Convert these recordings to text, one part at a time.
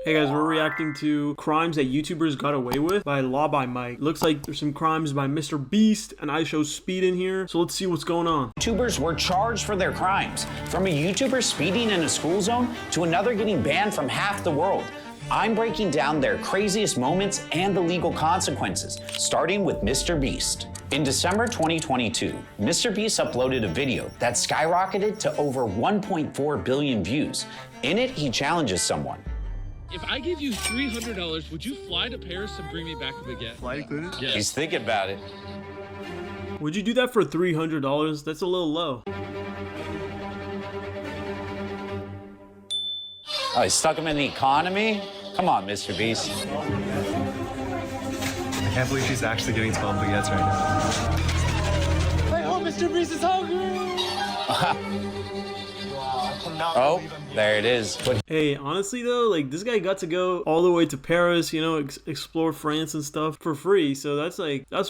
Hey guys, we're reacting to crimes that YouTubers got away with by Law by Mike. Looks like there's some crimes by Mr. Beast and IShowSpeed in here, so let's see what's going on. YouTubers were charged for their crimes, from a YouTuber speeding in a school zone to another getting banned from half the world. I'm breaking down their craziest moments and the legal consequences, starting with Mr. Beast. In December 2022, Mr. Beast uploaded a video that skyrocketed to over 1.4 billion views. In it, he challenges someone. If I gave you $300, would you fly to Paris and bring me back a baguette? Flight included? Yes. He's thinking about it. Would you do that for $300? That's a little low. Oh, he stuck him in the economy? Come on, Mr. Beast. I can't believe she's actually getting 12 baguettes right now. I hope Mr. Beast is hungry! Oh, there it is. But Hey, honestly though, like this guy got to go all the way to Paris, you know, explore France and stuff for free. So that's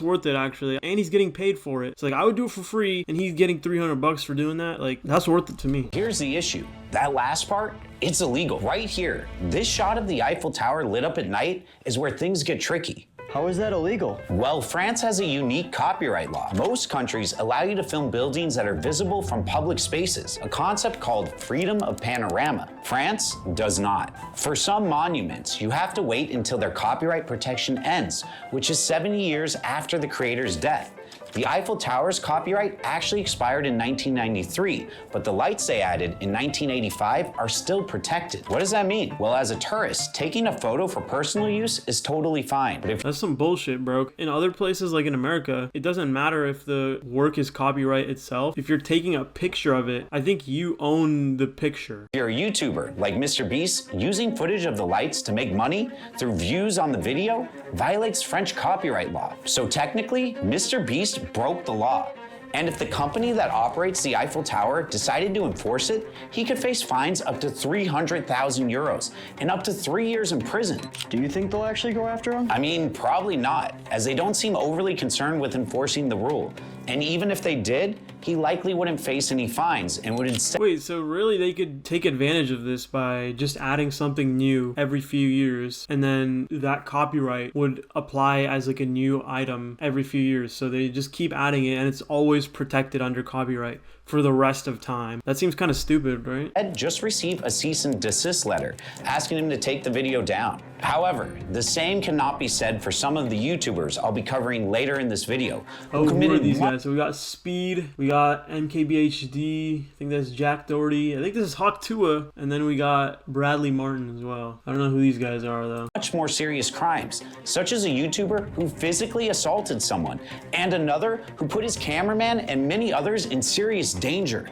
worth it actually. And he's getting paid for it. It's like I would do it for free and he's getting $300 for doing that. Like that's worth it to me. here's the issue. That last part, it's illegal. Right here, this shot of the Eiffel Tower lit up at night is where things get tricky. How is that illegal? Well, France has a unique copyright law. Most countries allow you to film buildings that are visible from public spaces, a concept called freedom of panorama. France does not. For some monuments, you have to wait until their copyright protection ends, which is 70 years after the creator's death. The Eiffel Tower's copyright actually expired in 1993, but the lights they added in 1985 are still protected. What does that mean? Well, as a tourist, taking a photo for personal use is totally fine. But if That's some bullshit, bro. In other places, like in America, it doesn't matter if the work is copyright itself. If you're taking a picture of it, I think you own the picture. you're a YouTuber like Mr. Beast, using footage of the lights to make money through views on the video violates French copyright law. So technically, Mr. Beast broke the law. And if the company that operates the Eiffel Tower decided to enforce it, he could face fines up to 300,000 euros and up to 3 years in prison. Do you think they'll actually go after him? I mean, probably not, as they don't seem overly concerned with enforcing the rule. And even if they did, he likely wouldn't face any fines and would instead Wait, so really they could take advantage of this by just adding something new every few years, and then that copyright would apply as like a new item every few years. So they just keep adding it and it's always protected under copyright for the rest of time. That seems kind of stupid, right? just receive a cease and desist letter asking him to take the video down. However, the same cannot be said for some of the YouTubers I'll be covering later in this video Oh, who are these guys? So we got Speed, we got MKBHD, I think that's Jack Doherty, I think this is Hawk Tua, and then we got Bradley Martin as well. I don't know who these guys are though. much more serious crimes, such as a YouTuber who physically assaulted someone and another who put his cameraman and many others in serious danger.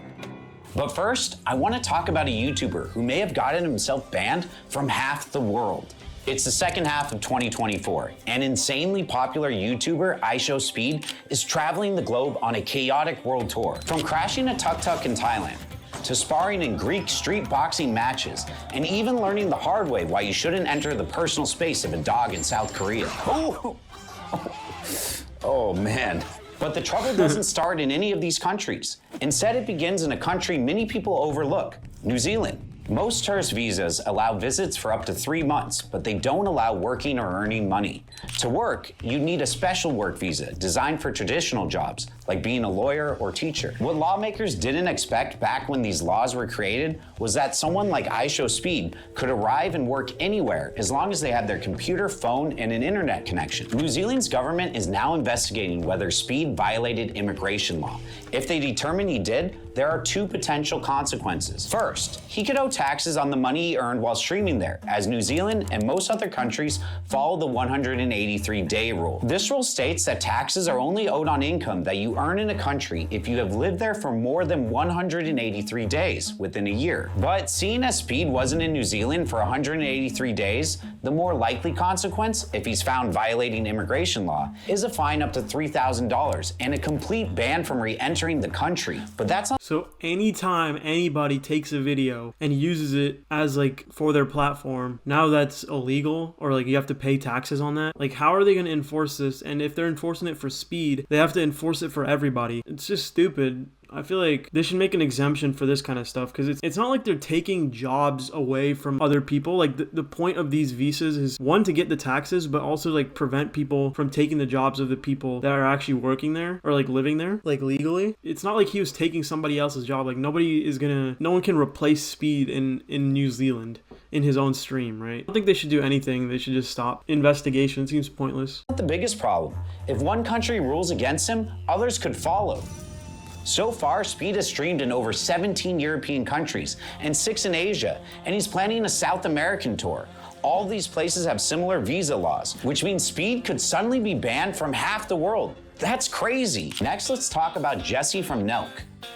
But first, I want to talk about a YouTuber who may have gotten himself banned from half the world. It's the second half of 2024. An insanely popular YouTuber, IShowSpeed, is traveling the globe on a chaotic world tour. From crashing a tuk-tuk in Thailand, to sparring in Greek street boxing matches, and even learning the hard way why you shouldn't enter the personal space of a dog in South Korea. Oh man. But the trouble doesn't start in any of these countries. Instead, it begins in a country many people overlook, New Zealand. Most tourist visas allow visits for up to 3 months, but they don't allow working or earning money. To work, you need a special work visa designed for traditional jobs, like being a lawyer or teacher. What lawmakers didn't expect back when these laws were created was that someone like IShowSpeed could arrive and work anywhere as long as they had their computer, phone, and an internet connection. New Zealand's government is now investigating whether Speed violated immigration law. If they determine he did, there are 2 potential consequences. First, he could owe taxes on the money he earned while streaming there, as New Zealand and most other countries follow the 183-day rule. This rule states that taxes are only owed on income that you earn in a country if you have lived there for more than 183 days within a year. But seeing as Speed wasn't in New Zealand for 183 days, the more likely consequence, if he's found violating immigration law, is a fine up to $3,000 and a complete ban from re-entering the country. But that's not So anytime anybody takes a video and uses it as like for their platform, now that's illegal, or like you have to pay taxes on that. Like how are they going to enforce this? And if they're enforcing it for Speed, they have to enforce it for everybody. It's just stupid. I feel like they should make an exemption for this kind of stuff because it's not like they're taking jobs away from other people. Like the point of these visas is one, to get the taxes, but also like prevent people from taking the jobs of the people that are actually working there or like living there, like legally. It's not like he was taking somebody else's job. Like no one can replace Speed in New Zealand in his own stream, right? I don't think they should do anything. They should just stop. Investigation seems pointless. Not the biggest problem. If one country rules against him, others could follow. So far, Speed has streamed in over 17 European countries and 6 in Asia, and he's planning a South American tour. All these places have similar visa laws, which means Speed could suddenly be banned from half the world. That's crazy. Next, let's talk about Jesse from Nelk.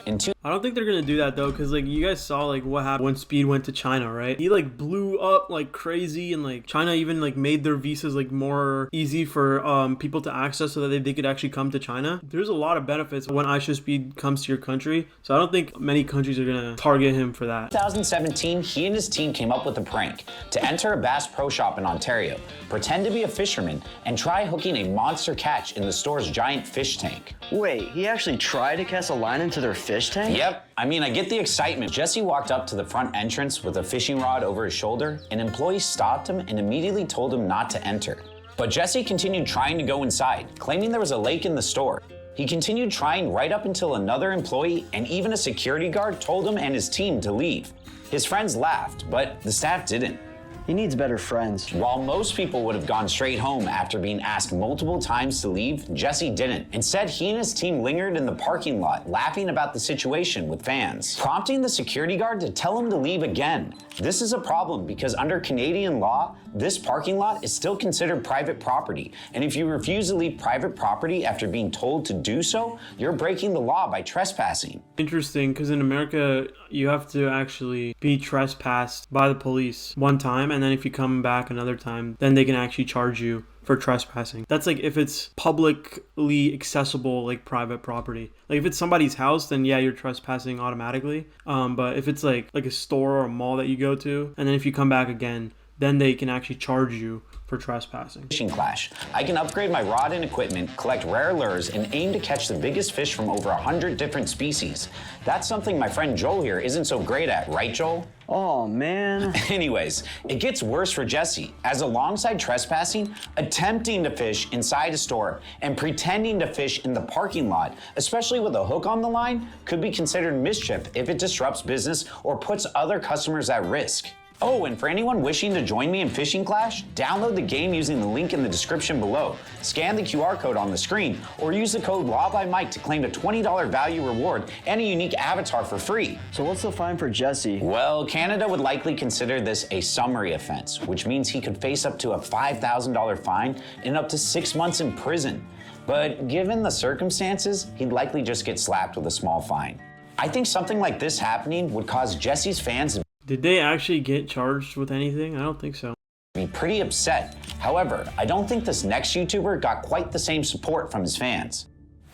I don't think they're gonna do that though, because like you guys saw like what happened when Speed went to China, right? He like blew up like crazy, and like China even like made their visas like more easy for people to access so that they could actually come to China. There's a lot of benefits when IShowSpeed comes to your country, so I don't think many countries are gonna target him for that. 2017, he and his team came up with a prank to enter a Bass Pro Shop in Ontario, pretend to be a fisherman, and try hooking a monster catch in the store's giant fish tank. Wait, he actually tried to cast a line into their fish tank? Yep, I mean, I get the excitement. Jesse walked up to the front entrance with a fishing rod over his shoulder. An employee stopped him and immediately told him not to enter. But Jesse continued trying to go inside, claiming there was a lake in the store. He continued trying right up until another employee and even a security guard told him and his team to leave. His friends laughed, but the staff didn't. He needs better friends. While most people would have gone straight home after being asked multiple times to leave, Jesse didn't. Instead, he and his team lingered in the parking lot, laughing about the situation with fans, prompting the security guard to tell him to leave again. This is a problem because under Canadian law, this parking lot is still considered private property. And if you refuse to leave private property after being told to do so, you're breaking the law by trespassing. Interesting, because in America, you have to actually be trespassed by the police one time, and then if you come back another time, then they can actually charge you for trespassing. That's like if it's publicly accessible, like private property. Like if it's somebody's house, then yeah, you're trespassing automatically. But if it's like a store or a mall that you go to, and then if you come back again, then they can actually charge you for trespassing. Fishing Clash. I can upgrade my rod and equipment, collect rare lures, and aim to catch the biggest fish from over 100 different species. That's something my friend Joel here isn't so great at, right, Joel? Oh, man. Anyways, it gets worse for Jesse, as alongside trespassing, attempting to fish inside a store and pretending to fish in the parking lot, especially with a hook on the line, could be considered mischief if it disrupts business or puts other customers at risk. Oh, and for anyone wishing to join me in Fishing Clash, download the game using the link in the description below. Scan the QR code on the screen, or use the code LawByMike to claim a $20 value reward and a unique avatar for free. So what's the fine for Jesse? Well, Canada would likely consider this a summary offense, which means he could face up to a $5,000 fine and up to 6 months in prison. But given the circumstances, he'd likely just get slapped with a small fine. I think something like this happening would cause Jesse's fans to Did they actually get charged with anything? I don't think so. be pretty upset. However, I don't think this next YouTuber got quite the same support from his fans.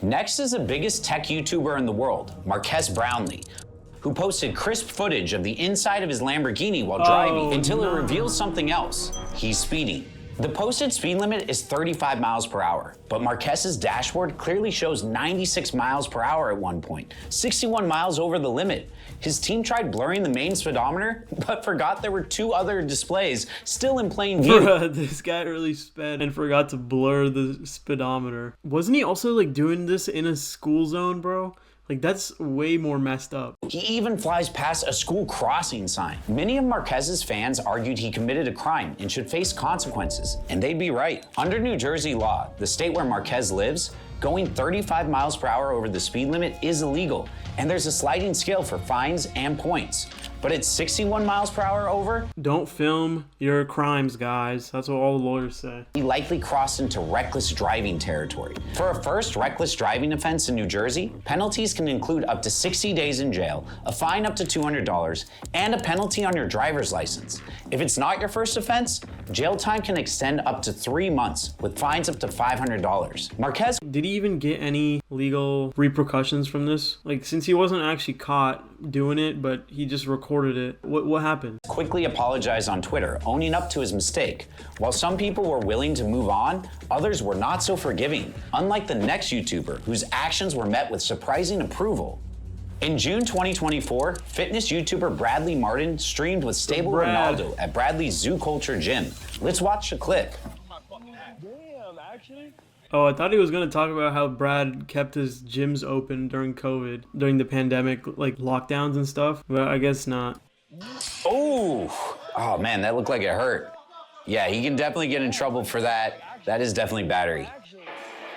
Next is the biggest tech YouTuber in the world, Marques Brownlee, who posted crisp footage of the inside of his Lamborghini while driving until it reveals something else. He's speeding. The posted speed limit is 35 miles per hour, but Marques's dashboard clearly shows 96 miles per hour at one point, 61 miles over the limit. His team tried blurring the main speedometer, but forgot there were 2 other displays still in plain view. Bruh, this guy really sped and forgot to blur the speedometer. Wasn't he also like doing this in a school zone, bro? Like, that's way more messed up. He even flies past a school crossing sign. Many of Marques's fans argued he committed a crime and should face consequences, and they'd be right. Under New Jersey law, the state where Marques lives, going 35 miles per hour over the speed limit is illegal, and there's a sliding scale for fines and points. But at 61 miles per hour over, Don't film your crimes, guys. That's what all the lawyers say. he likely crossed into reckless driving territory. For a first reckless driving offense in New Jersey, penalties can include up to 60 days in jail, a fine up to $200, and a penalty on your driver's license. If it's not your first offense, jail time can extend up to 3 months, with fines up to $500. Marques Did he even get any legal repercussions from this? Like, since he wasn't actually caught doing it, but he just recorded it, what happened? quickly apologized on Twitter, owning up to his mistake. While some people were willing to move on, others were not so forgiving, unlike the next YouTuber, whose actions were met with surprising approval. In June 2024, fitness YouTuber Bradley Martin streamed with Stable Brad. Ronaldo at Bradley's Zoo Culture Gym. Let's watch the clip. Oh, I thought he was gonna talk about how Brad kept his gyms open during COVID, during the pandemic, like lockdowns and stuff. But I guess not. Oh man, that looked like it hurt. Yeah, he can definitely get in trouble for that. That is definitely battery.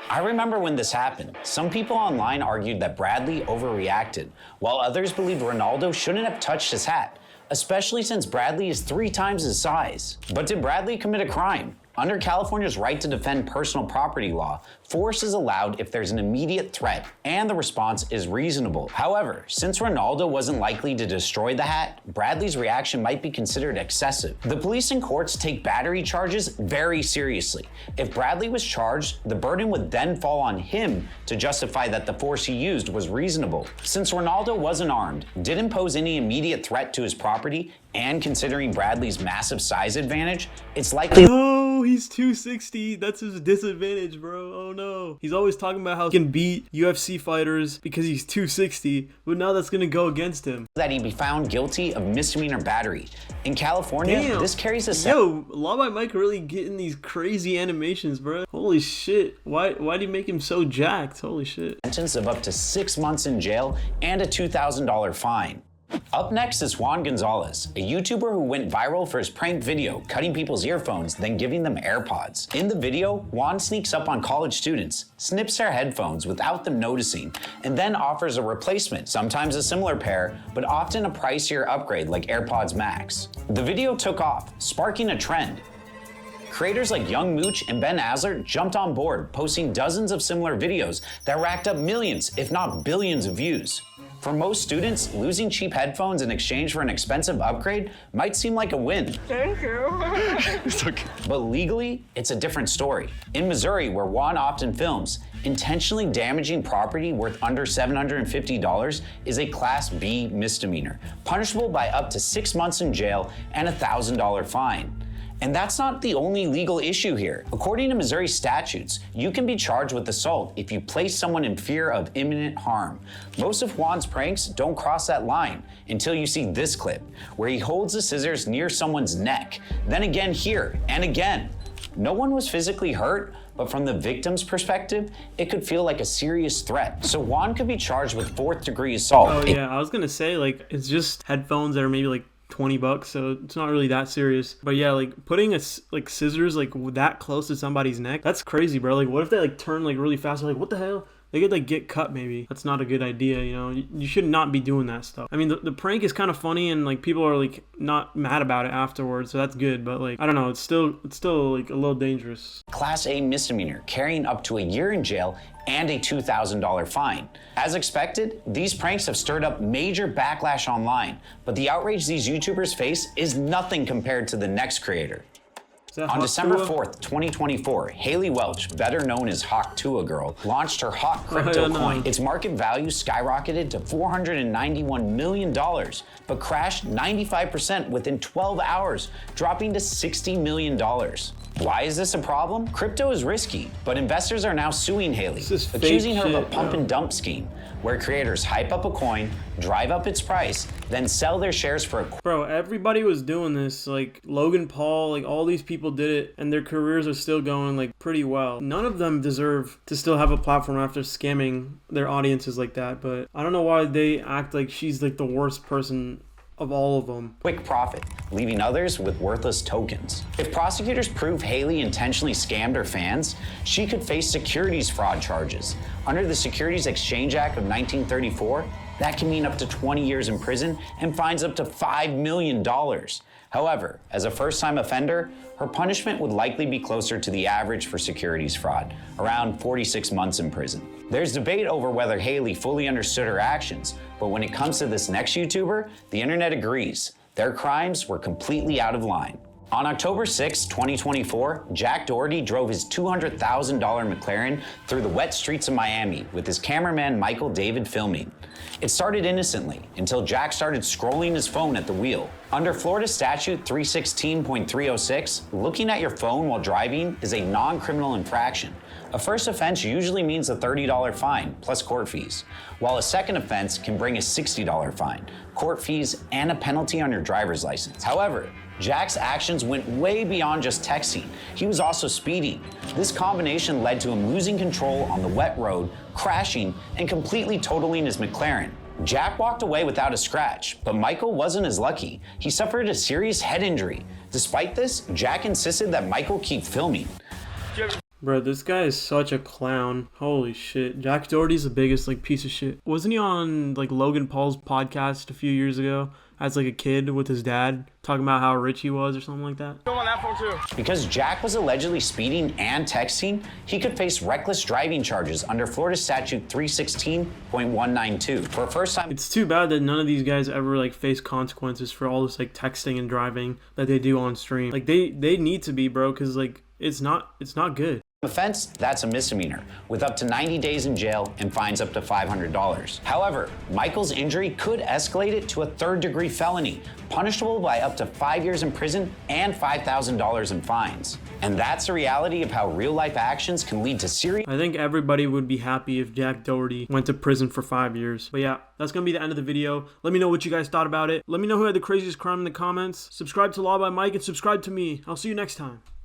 I remember when this happened. Some people online argued that Bradley overreacted, while others believed Ronaldo shouldn't have touched his hat, especially since Bradley is 3 times his size. But did Bradley commit a crime? Under California's right to defend personal property law, force is allowed if there's an immediate threat and the response is reasonable. However, since Ronaldo wasn't likely to destroy the hat, Bradley's reaction might be considered excessive. The police and courts take battery charges very seriously. If Bradley was charged, the burden would then fall on him to justify that the force he used was reasonable. Since Ronaldo wasn't armed, didn't pose any immediate threat to his property, and considering Bradley's massive size advantage, it's likely Oh, he's 260. That's his disadvantage, bro. Oh no. He's always talking about how he can beat UFC fighters because he's 260, but now that's gonna go against him. that he be found guilty of misdemeanor battery. In California, Damn. this carries a Yo, Law by Mike really getting these crazy animations, bro. Holy shit. Why'd he make him so jacked? Holy shit. sentence of up to 6 months in jail and a $2,000 fine. Up next is Juan Gonzalez, a YouTuber who went viral for his prank video, cutting people's earphones, then giving them AirPods. In the video, Juan sneaks up on college students, snips their headphones without them noticing, and then offers a replacement, sometimes a similar pair, but often a pricier upgrade like AirPods Max. The video took off, sparking a trend. Creators like Young Mooch and Ben Asler jumped on board, posting dozens of similar videos that racked up millions, if not billions of views. For most students, losing cheap headphones in exchange for an expensive upgrade might seem like a win. Thank you. It's okay. But legally, it's a different story. In Missouri, where Juan often films, intentionally damaging property worth under $750 is a Class B misdemeanor, punishable by up to 6 months in jail and a $1,000 fine. And that's not the only legal issue here. According to Missouri statutes, you can be charged with assault if you place someone in fear of imminent harm. Most of Juan's pranks don't cross that line until you see this clip, where he holds the scissors near someone's neck, then again here, and again. No one was physically hurt, but from the victim's perspective, it could feel like a serious threat. So Juan could be charged with 4th-degree assault. Oh yeah, I was gonna say, like, it's just headphones that are maybe like $20, so it's not really that serious. But yeah, like putting like scissors like that close to somebody's neck, that's crazy, bro. Like, what if they like turn like really fast? Like, what the hell? They could like get cut maybe. That's not a good idea, you know. You should not be doing that stuff. I mean, the prank is kind of funny and like people are like not mad about it afterwards, so that's good. But like, I don't know, it's still like a little dangerous. Class A misdemeanor, carrying up to a year in jail and a $2,000 fine. As expected, these pranks have stirred up major backlash online, but the outrage these YouTubers face is nothing compared to the next creator. On December 4th, 2024, Haley Welch, better known as Hawk Tua Girl, launched her Hawk crypto coin. Its market value skyrocketed to $491 million, but crashed 95% within 12 hours, dropping to $60 million. Why is this a problem? Crypto is risky, but investors are now suing Haley, accusing her of a pump and dump scheme, where creators hype up a coin, drive up its price, then sell their shares for a Bro, everybody was doing this. Like Logan Paul, like all these people did it, and their careers are still going like pretty well. None of them deserve to still have a platform after scamming their audiences like that. But I don't know why they act like she's like the worst person of all of them. quick profit, leaving others with worthless tokens. If prosecutors prove Haley intentionally scammed her fans, she could face securities fraud charges. Under the Securities Exchange Act of 1934, that can mean up to 20 years in prison and fines up to $5 million. However, as a first-time offender, her punishment would likely be closer to the average for securities fraud, around 46 months in prison. There's debate over whether Haley fully understood her actions, but when it comes to this next YouTuber, the internet agrees. Their crimes were completely out of line. On October 6, 2024, Jack Doherty drove his $200,000 McLaren through the wet streets of Miami with his cameraman Michael David filming. It started innocently until Jack started scrolling his phone at the wheel. Under Florida Statute 316.306, looking at your phone while driving is a non-criminal infraction. A first offense usually means a $30 fine plus court fees, while a second offense can bring a $60 fine, court fees, and a penalty on your driver's license. However, Jack's actions went way beyond just texting. He was also speeding. This combination led to him losing control on the wet road, crashing, and completely totaling his McLaren. Jack walked away without a scratch, but Michael wasn't as lucky. He suffered a serious head injury. Despite this, Jack insisted that Michael keep filming. Bro, this guy is such a clown. Holy shit. Jack Doherty's the biggest, like, piece of shit. Wasn't he on, like, Logan Paul's podcast a few years ago as, like, a kid with his dad, talking about how rich he was or something like that? Go on that phone too. Because Jack was allegedly speeding and texting, he could face reckless driving charges under Florida Statute 316.192 for a first time. It's too bad that none of these guys ever, like, face consequences for all this, like, texting and driving that they do on stream. Like, they need to be, bro, because, like, it's not good. Offense, that's a misdemeanor, with up to 90 days in jail and fines up to $500. However, Michael's injury could escalate it to a third-degree felony, punishable by up to 5 years in prison and $5,000 in fines. And that's the reality of how real-life actions can lead to serious... I think everybody would be happy if Jack Doherty went to prison for 5 years. But yeah, that's gonna be the end of the video. Let me know what you guys thought about it. Let me know who had the craziest crime in the comments. Subscribe to Law by Mike and subscribe to me. I'll see you next time.